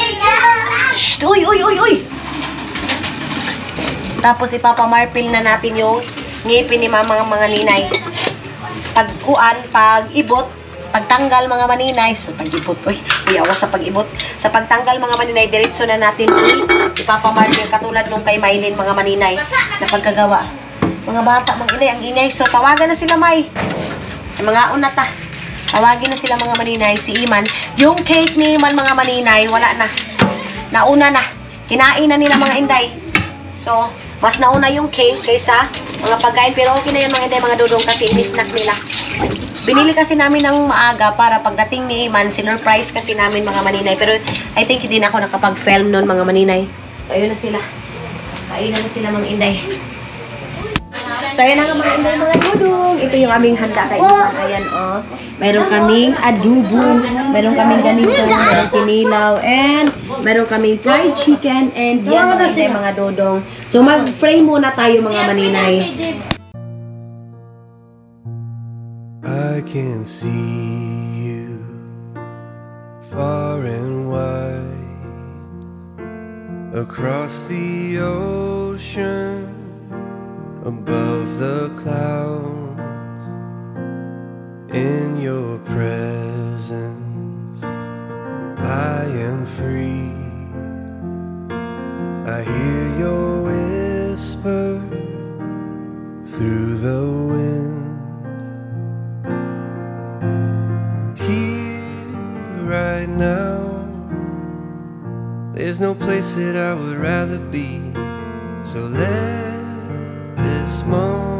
Shh! Uy! Tapos ipapamarpil na natin yung ngipin ni mama mga ninay. Pag-ibot, pagtanggal mga maninay. So pag-ibot, iyawas sa pag-ibot. Sa pagtanggal mga maninay, diretso na natin ipapamarpil katulad nung kay Maylin mga maninay na pagkagawa. Mga bata, mga inay, ang inay. So tawagan na sila May. Mga unata. Tawagin na sila mga maninay. Si Iman. Yung cake ni Iman mga maninay, wala na. Nauna na. Kinain na nila mga inday. So, mas nauna yung cake kaysa mga pagkain. Pero okay na yun mga inday, mga dudong kasi in-snack nila. Binili kasi namin ng maaga para pagdating ni Iman, sinurprise kasi namin mga maninay. Pero I think hindi na ako nakapag-film noon mga maninay. So, ayun na sila. Kainan na sila mga inday. So, ayan na nga mga inday, mga dudong. Ito yung aming handa kay Iman. Ayan, Meron kaming adobo, meron kaming ganito, meron kinilaw, and meron kaming fried chicken, and yan mga inday, mga dudong. So, mag-fry muna tayo mga maninay. I can see you far and wide across the ocean, above the clouds. In your presence, I am free. I hear your whisper through the wind. Here right now, there's no place that I would rather be. So let this moment